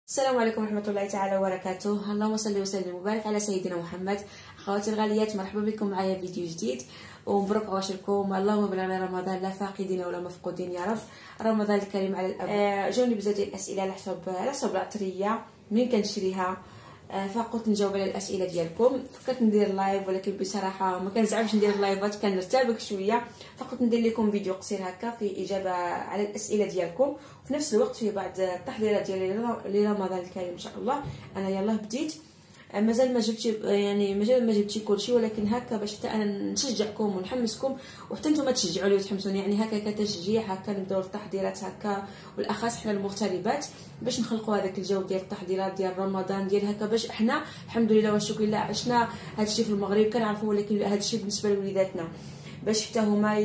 السلام عليكم ورحمة الله تعالى وبركاته. اللهم صل وسلم وبارك على سيدنا محمد. اخواتي الغاليات، مرحبا بكم معايا فيديو جديد ومبروك عواشركم. اللهم بلغنا رمضان لا فاقدين ولا مفقودين يا رب. رمضان الكريم على الابواب. جاوني بزاف ديال الاسئله على حساب العطريه منين كنشريها، فقلت نجاوب على الاسئله ديالكم. فكرت ندير لايف ولكن بصراحه ما كنزعمش ندير اللايفات، كنرتبك شويه، فقلت ندير لكم فيديو قصير هكا في اجابه على الاسئله ديالكم، وفي نفس الوقت فيه بعض التحضيرات ديالي لرمضان الكريم ان شاء الله. انا يلاه بديت، مازال ما جبتش كلشي، ولكن هكا باش حتى انا نشجعكم ونحمسكم وحتى نتوما تشجعوني وتحمسوني، يعني هكا كتشجيع، هكا نبداو التحضيرات هكا، والاخص حنا المغتربات باش نخلقوا هذاك الجو ديال التحضيرات ديال رمضان ديال هكا، باش حنا الحمد لله والشكر لله عشنا هادشي في المغرب كنعرفوا، ولكن هادشي بالنسبه لوليداتنا باش حتى هما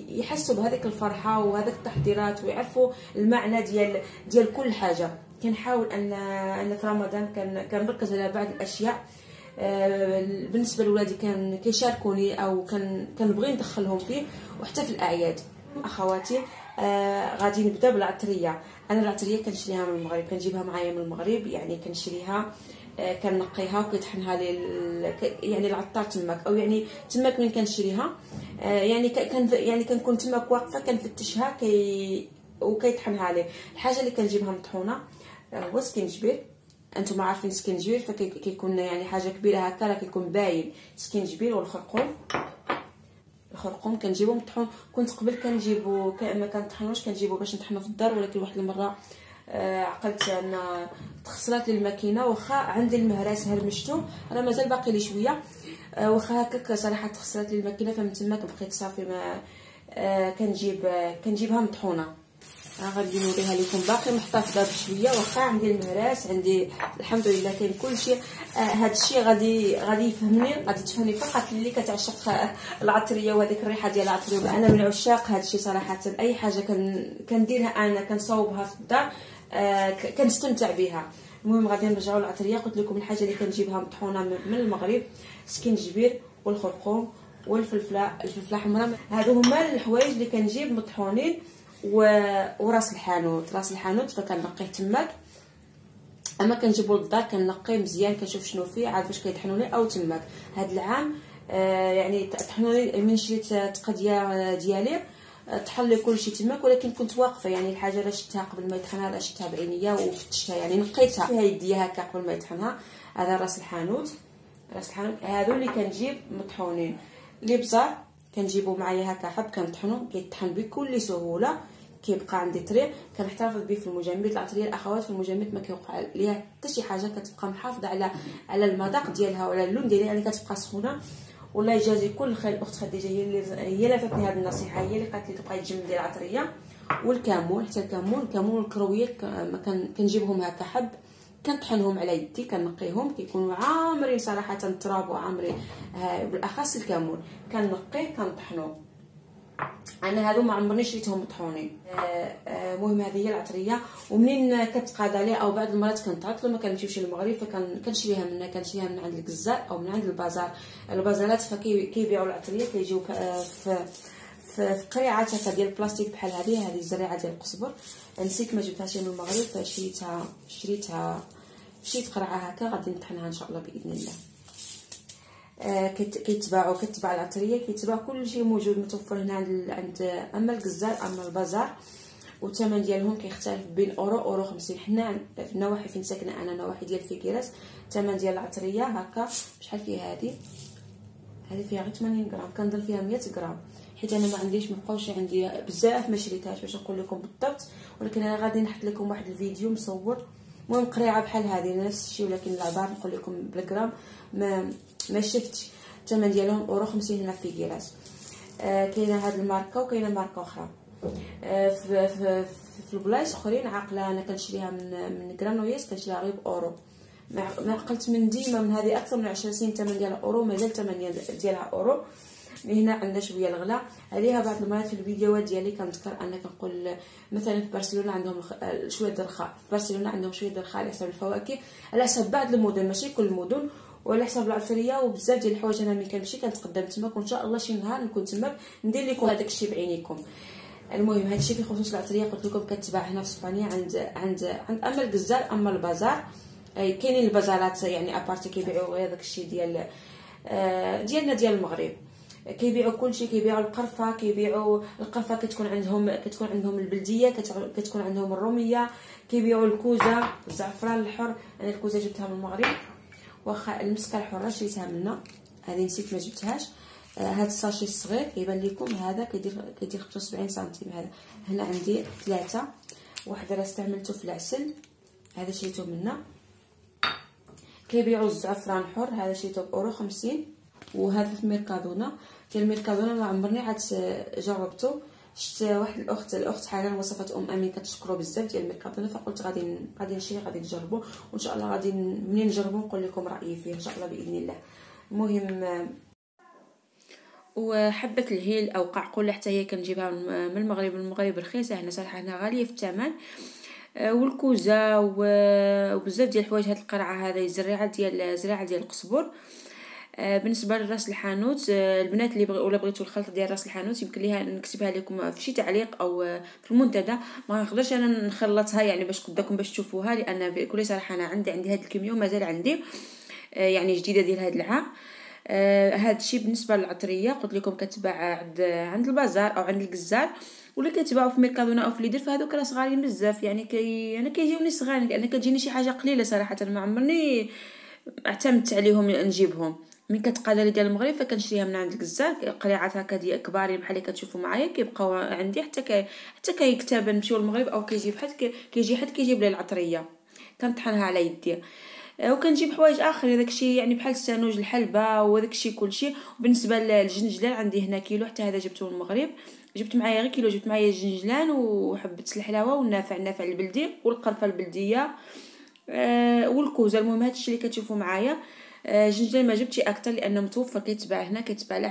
يحسوا بهذيك الفرحه وهذاك التحضيرات ويعرفوا المعنى ديال كل حاجه. كنحاول ان في رمضان كنركز على بعض الاشياء بالنسبه لولادي، كيشاركوني او كنبغي ندخلهم فيه، وحتى في الاعياد. اخواتي، غادي نبدا بالعطريه. انا العطريه كنشريها من المغرب، كنجيبها معايا من المغرب، يعني كنشريها كنقيها وكيطحنها لي يعني العطار تماك، او يعني تماك من كنشريها، يعني كنكون تماك واقفه كنفتشها وكيطحنها لي. الحاجه اللي كنجيبها مطحونه هو سكينجبير. انتم عارفين سكينجبير، فكيكون يعني حاجه كبيره هكا راه كيكون باين. سكينجبير الخرقوم كنجيبو مطحون. كنت قبل كنجيبو ما كنطحنوش، كنجيبو باش نطحنو في الدار، ولكن واحد المره عقلت ان تخسرات لي الماكينه، واخا عندي المهراس هرمشتو راه مازال باقي لي شويه، واخا هكاك صراحه تخسرات لي الماكينه، فمن تماك بقيت صافي ما كنجيبها مطحونه. غادي نوريها لكم باقي محتفظه بشويه، واخا عندي المهراس، عندي الحمد لله كاين كلشي. هذا الشيء غادي يفهمني، غادي تفهمني فقط اللي كتعشق العطريه وهذيك الريحه ديال العطريه. انا من عشاق هذا الشيء صراحه، اي حاجه كنديرها انا كنصاوبها في الدار، كنستمتع بها. المهم غادي نرجعوا للعطريه. قلت لكم الحاجه اللي كنجيبها مطحونه من المغرب: سكينجبير والخرقوم والفلفله حمراء. هادو هما الحوايج اللي كنجيب مطحونين، وراس الحانوت فكنقيه تماك. اما كنجيبو للدار كنقيه مزيان، كنشوف شنو فيه عاد باش كيطحنوني او تماك. هاد العام يعني طحنوني من شريت تقديه ديالي، طحن لي كلشي تماك، ولكن كنت واقفه، يعني الحاجه راه شفتها قبل ما يطحنها، راه شفتها بعينيا وفتشتها، يعني نقيتها فيها يديا هكا قبل ما يطحنها. هذا راس الحانوت. هادو اللي كنجيب مطحونين. لي بزار كنجيبو معايا هكا حب، كنطحنو، كيطحن بكل سهوله، كيبقى عندي طريق كنحتفظ به في المجمد. العطريه الاخوات في المجمد ما كيوقع ليها حتى شي حاجه، كتبقى محافظه على المذاق ديالها وعلى اللون ديالها، يعني كتبقى سخونه. والله يجازي كل خير الاخت خديجه، هي اللي عطاتني هذه النصيحه، هي اللي قالت لي تبقاي تجمدي العطريه. والكمون، حتى الكمون والكرويات كنجيبهم هكا حب، كنطحنهم على يدي، كنقيهم، كيكونوا عامرين صراحه التراب وعامرين. بالاخص الكمون كنقيه كنطحنوه. انا هادو ما عمرني شريتهم مطحونين. المهم هذه هي العطريه. ومنين كتقاد لي او بعض المرات كنتعطلوا ما كنمشيوش للمغرب، فكنشريها من عند الجزار او من عند البازارات، فكيبيعوا العطريه، كيجيو في قريعات هكا ديال البلاستيك بحال هذه الزريعه ديال القزبر. نسيت ما جبتهاش من المغرب، فشريتها قرعه هكا، غادي نطحنها ان شاء الله باذن الله. كتباع العطريه، كيتباع كل شيء موجود متوفر هنا عند اما الجزار اما البازار. والثمن ديالهم كيختلف بين اورو 50. حنا في النواحي فين ساكنه انا، نواحي ديال فيكيراس، الثمن ديال العطريه هكا شحال فيها؟ هذه فيها غير 80 غرام، كنضل فيها 100 غرام، حيت انا ما بقاوش عندي بزاف، ما شريتهاش باش نقول لكم بالضبط، ولكن انا غادي نحط لكم واحد الفيديو مصور. المهم قريعه بحال هذه نفس الشيء، ولكن العبار نقول لكم بالغرام ما شفتش. الثمن ديالهم اورو 50 هنا في فيكيراس. كاينه هذه الماركه وكاينه ماركه اخرى في البلايص اخرين عاقله. انا كنشريها من كرانويس، كنشريها غير باورو. ما عقلت من ديما من هذه اكثر من 20 سنه الثمن ديالها اورو، مازال الثمن ديالها اورو. هنا عندنا شويه الغلا. عليها بعض المرات في الفيديوهات ديالي كنذكر انا كنقول مثلا في برشلونه عندهم شويه الرخاء، في برشلونه عندهم شويه الرخاء على حساب الفواكه، على حساب بعض المدن ماشي كل المدن، وعلى حساب العطريه وبزاف ديال الحوايج. انا ملي كنمشي كنتقدم تماك، وان شاء الله شي نهار نكون تماك ندير لكم هذاك الشيء بعينيكم. المهم هادشي في خصوص العطريه قلت لكم كتباع هنا في اسبانيا عند اما الجزار اما البازار. كاينين البازارات يعني ابارتي كيبيعوا غير داكشي ديالنا ديال المغرب، كيبيعوا كلشي، كيبيعوا القرفه، كيبيعوا القرفه كتكون عندهم البلديه، كتكون عندهم الروميه، كيبيعوا الكوزه، الزعفران الحر. انا الكوزه جبتها من المغرب، واخا المسكه الحره شريتها منا، هذه نسيت ما جبتهاش. هاد الساشي الصغير كيبان لكم هذا كيدير 75 سنتيم. هذا هنا عندي 3، واحد راه استعملته في العسل، هذا شريته منا. كيبيعوا الزعفران حر، هذا شريته ب1.50€. وهذا في ميركادونا، ديال ميركادونا ما عمرني عاد جربته. شفت واحد الاخت حالا وصفت امين كتشكرو بزاف ديال ميركادونا، فقلت غادي نشري، غادي نجربو، وان شاء الله غادي منين نجربو نقول لكم رايي فيه ان شاء الله باذن الله. المهم وحبه الهيل او قعقله حتى هي كنجيبها من المغرب رخيصه، هنا صراحه هنا غاليه في الثمن. والكوزه وبزاف ديال الحوايج. هاد القرعه هذه زراعه ديال القزبر. بالنسبه لراس الحانوت، البنات اللي بغيتوا الخلطه ديال راس الحانوت يمكن ليها نكتبها لكم في شي تعليق او في المنتدى. ما نقدرش انا نخلطها يعني باش قدامكم باش تشوفوها، لان بكل صراحه انا عندي هاد الكميه ومازال عندي يعني جديده ديال هاد العام. هاد الشيء بالنسبه للعطريه قلت لكم كتباع عند البازار او عند الجزار، ولا كيتباعوا في ميركادونا او في ليدر. فهادوك راه صغارين بزاف يعني انا كيجيوني صغار، لان كتجيني شي حاجه قليله صراحه، ما عمرني اعتمدت عليهم نجيبهم. من كتقالى ديال المغرب فكنشريها من عند الجزار، قريعات هكا ديال كبارين بحال اللي كتشوفوا معايا كيبقاو عندي حتى كيكتب نمشيو للمغرب او كيجي حد كيجيب لي العطريه كنطحنها على يدي. وكنجيب حوايج اخرين داكشي يعني بحال السانوج الحلبه وداكشي كلشي. وبالنسبه للجنجلان عندي هنا كيلو، حتى هذا جبته من المغرب، جبت معايا غير كيلو. جبت معايا الجنجلان وحبه الحلاوه والنافع البلدي والقرفه البلديه والكوزه. المهم هادشي اللي كتشوفوا معايا. الجنجلان ما جبتش اكثر لانه متوفر، كيتباع هنا، كيتباع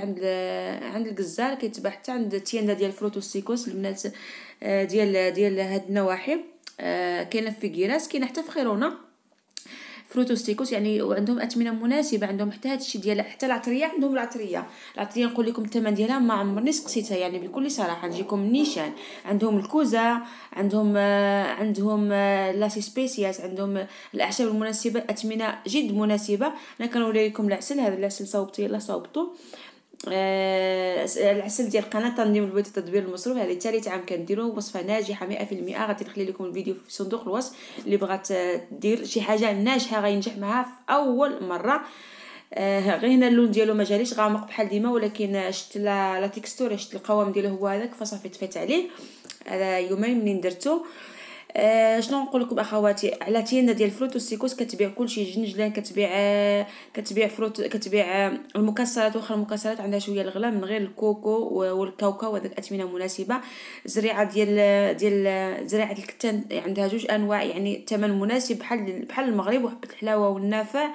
عند الجزار، كيتباع حتى عند تيندا ديال فروتوسيكوس البنات ديال هاد النواحي. كاينه في فيغيراس، كاينه حتى في خيرونه فروتوستيكوس يعني، وعندهم اثمنه مناسبه. عندهم حتى هادشي ديال حتى العطريه، عندهم العطريه نقول لكم الثمن ديالها ما عمرني سقسيتها يعني بكل صراحه، نجيكم نيشان. عندهم الكوزا، عندهم لاسي سبيسياس، عندهم الاعشاب المناسبه، اثمنه جد مناسبه. انا كنوري لكم العسل، هذا العسل صوبتي يلا صوبتو. العسل ديال قناه تنظيم البيوت والتدبير المصروف، هذه ثالث عام كنديرو، وصفه ناجحه 100%. غادي نخلي لكم الفيديو في صندوق الوصف، اللي بغات دير شي حاجه ناجحه غينجح معها في اول مره. غير هنا اللون ديالو ما جاليش غامق بحال ديما، ولكن شفت لا تيكستور، شفت القوام ديالو هو هذاك، فصافي طفيت عليه. هذا يومين منين درتو. شنو نقول لكم اخواتي، على تيندا ديال فروتوسيكوس كتبيع كلشي، جنجلان كتبيع فروت، كتبيع المكسرات. واخا المكسرات عندها شويه الغلا من غير الكوكو والكاوكاو، هذاك اثمنه مناسبه. زريعه ديال زراعه الكتان عندها جوج انواع يعني ثمن مناسب بحال المغرب. وحبه الحلاوه والنافع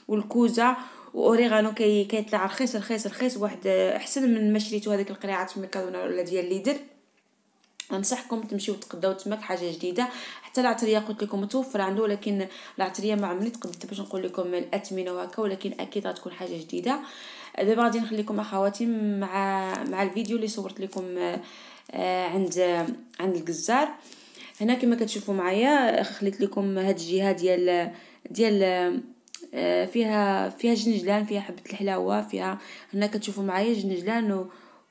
والكوزه واوريغانو كيطلع رخيص واحد احسن من ما شريتو هذيك القريعات في ميركادونا ولا ديال ليدر. انصحكم تمشيو تقداو تماك حاجه جديده. حتى العطريه قلت لكم متوفره عنده، ولكن العطريه ما عمرني تقدمت باش نقول لكم الاثمنه وهكا، ولكن اكيد غتكون حاجه جديده. دابا غادي نخليكم اخواتي مع الفيديو اللي صورت لكم عند الجزار. هنا كما كتشوفوا معايا خليت لكم هاد الجهه ديال فيها جنجلان، فيها حبه الحلاوه، فيها هنا كتشوفوا معايا جنجلان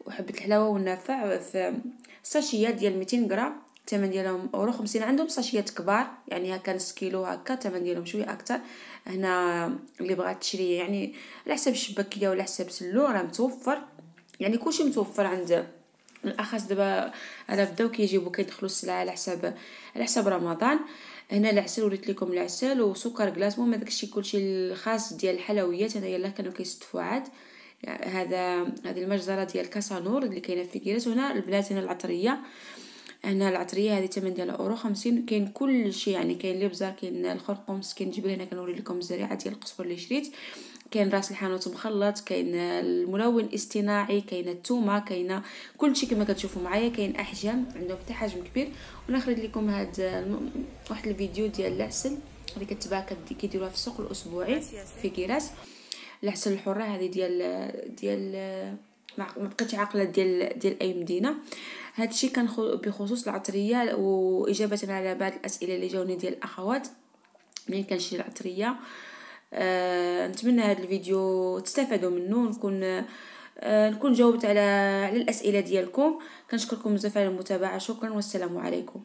وحبه الحلاوه والنافع في ساشيات ديال 200 غرام. الثمن ديالهم €50. عندهم ساشيات كبار يعني هكا نص كيلو هكا، الثمن ديالهم شويه اكثر. هنا اللي بغات تشري يعني على حساب الشباكيه ولا حساب سلو راه متوفر، يعني كلشي متوفر عند الاخص. دابا انا بداو كيجيبوا كيدخلوا السلعه على حساب رمضان. هنا العسل، وريت لكم العسل وسكر كلاص. المهم داكشي كلشي الخاص ديال الحلويات. هنا يلا كانوا كيستفوا عاد هذه المجزره ديال كاسانور اللي كاينه في كيراس. وهنا البنات هنا العطريه، هنا العطريه هذه الثمن ديالها €50. كاين كل شيء يعني، كاين الابزار، كاين الخرقوم، كاين جبل. هنا كنوري لكم الزريعه ديال القزبر اللي شريت، كاين راس الحانوت مخلط، كاين الملون الاصطناعي، كاين الثومه، كاين كل شيء كما كتشوفوا معايا. كاين احجام، عندهم حتى حجم كبير. ونخرج لكم هذا واحد الفيديو ديال العسل اللي كتباع كيديروها في السوق الاسبوعي في كيراس. العسل الحره هذه ديال ما بقيتش عاقله ديال اي مدينه. هادشي كان بخصوص العطريه، واجابه على بعض الاسئله اللي جاوني ديال الاخوات منين كنشري العطريه. نتمنى هذا الفيديو تستفادوا منه، نكون جاوبت على الاسئله ديالكم. كنشكركم بزاف على المتابعه، شكرا والسلام عليكم.